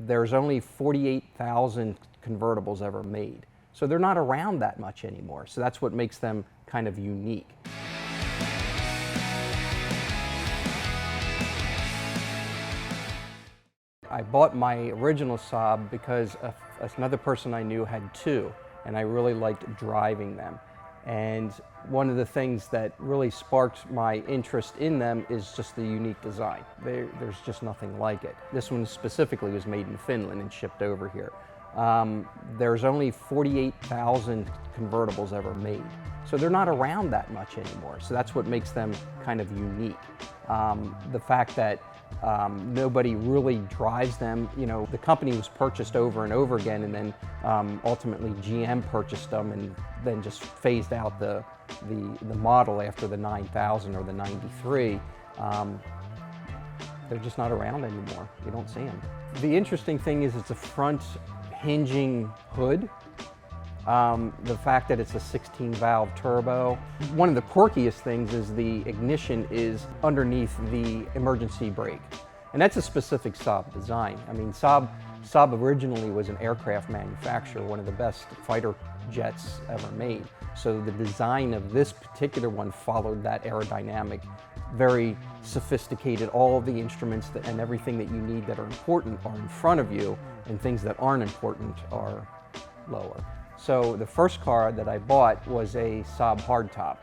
there's only 48,000 convertibles ever made. So they're not around that much anymore. So that's what makes them kind of unique. I bought my original Saab because another person I knew had two, and I really liked driving them. And one of the things that really sparked my interest in them is just the unique design. There's just nothing like it. This one specifically was made in Finland and shipped over here. There's only 48,000 convertibles ever made. So they're not around that much anymore. So that's what makes them kind of unique. The fact that nobody really drives them. You know, the company was purchased over and over again, and then ultimately GM purchased them and then just phased out the model after the 9000 or the 93. They're just not around anymore. You don't see them. The interesting thing is it's a front hinging hood. The fact that it's a 16-valve turbo. One of the quirkiest things is the ignition is underneath the emergency brake. And that's a specific Saab design. I mean, Saab originally was an aircraft manufacturer, one of the best fighter jets ever made. So the design of this particular one followed that aerodynamic, very sophisticated. All of the instruments and everything that you need that are important are in front of you, and things that aren't important are lower. So the first car that I bought was a Saab hardtop,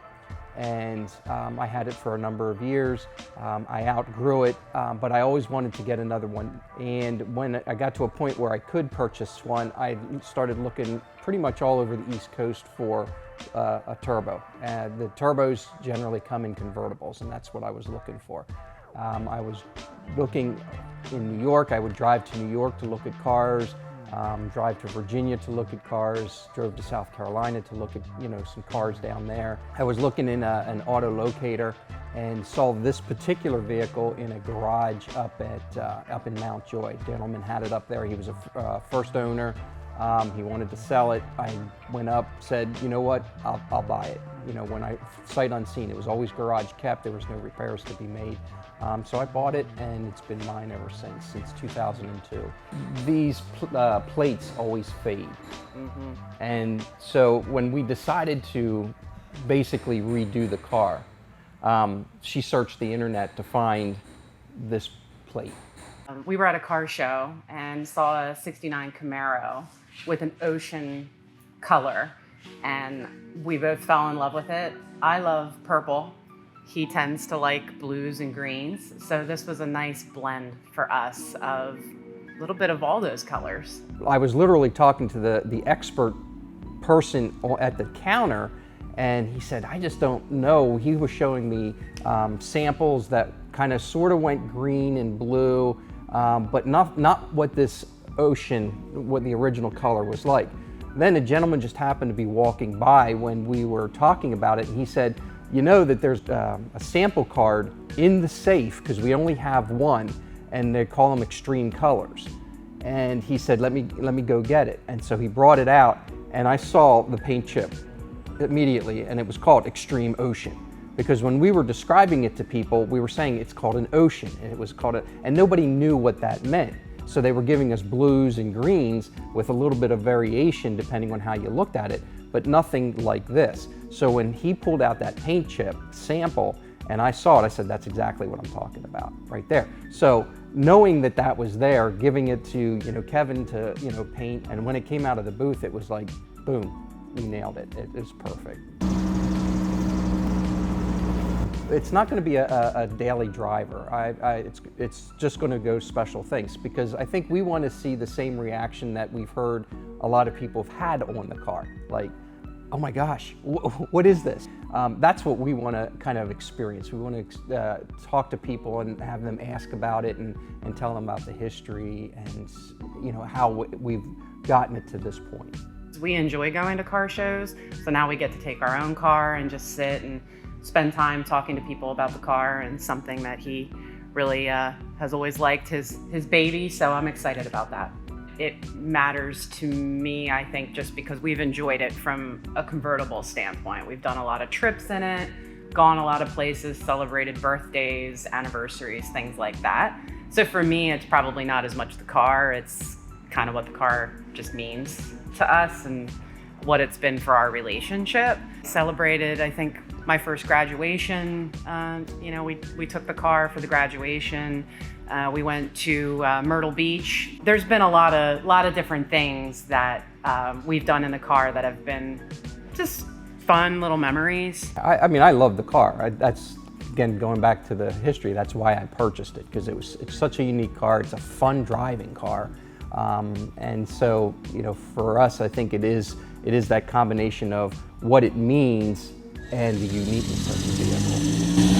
and I had it for a number of years. I outgrew it, but I always wanted to get another one. And when I got to a point where I could purchase one, I started looking pretty much all over the East Coast for a turbo. The turbos generally come in convertibles, and that's what I was looking for. I was looking in New York. I would drive to New York to look at cars. Drive to Virginia to look at cars, drove to South Carolina to look at, some cars down there. I was looking in an auto locator and saw this particular vehicle in a garage up in Mount Joy. Gentleman had it up there. He was a first owner. He wanted to sell it. I went up, said, you know what, I'll buy it. When I sight unseen, it was always garage kept. There was no repairs to be made. So I bought it, and it's been mine ever since 2002. These plates always fade. Mm-hmm. And so when we decided to basically redo the car, she searched the internet to find this plate. We were at a car show and saw a '69 Camaro with an ocean color, and we both fell in love with it. I love purple. He tends to like blues and greens, so this was a nice blend for us of a little bit of all those colors. I was literally talking to the expert person at the counter, and he said, I just don't know. He was showing me samples that kind of sort of went green and blue, but not what this ocean, what the original color was like. Then a gentleman just happened to be walking by when we were talking about it, and he said, you know that there's a sample card in the safe, because we only have one, and they call them extreme colors. And he said, let me go get it. And so he brought it out, and I saw the paint chip immediately, and it was called Extreme Ocean. Because when we were describing it to people, we were saying it's called an ocean, and it was called and nobody knew what that meant. So they were giving us blues and greens with a little bit of variation depending on how you looked at it, but nothing like this. So when he pulled out that paint chip sample and I saw it, I said, that's exactly what I'm talking about right there. So knowing that that was there, giving it to Kevin to paint, and when it came out of the booth, it was like, boom, we nailed it. It was perfect. It's not going to be a daily driver. It's just going to go special things, because I think we want to see the same reaction that we've heard a lot of people have had on the car. Like, oh my gosh, what is this? That's what we want to kind of experience. We want to talk to people and have them ask about it and tell them about the history and how we've gotten it to this point. We enjoy going to car shows, so now we get to take our own car and just sit and spend time talking to people about the car, and something that he really has always liked, his baby, so I'm excited about that. It matters to me, I think, just because we've enjoyed it from a convertible standpoint. We've done a lot of trips in it, gone a lot of places, celebrated birthdays, anniversaries, things like that. So for me, it's probably not as much the car, it's kind of what the car just means to us and what it's been for our relationship. Celebrated, I think, my first graduation. We took the car for the graduation. We went to Myrtle Beach. There's been a lot of different things that we've done in the car that have been just fun little memories. I mean, I love the car. That's, again, going back to the history, that's why I purchased it, because it's such a unique car. It's a fun driving car. And so, for us, I think it is that combination of what it means and the uniqueness of the vehicle.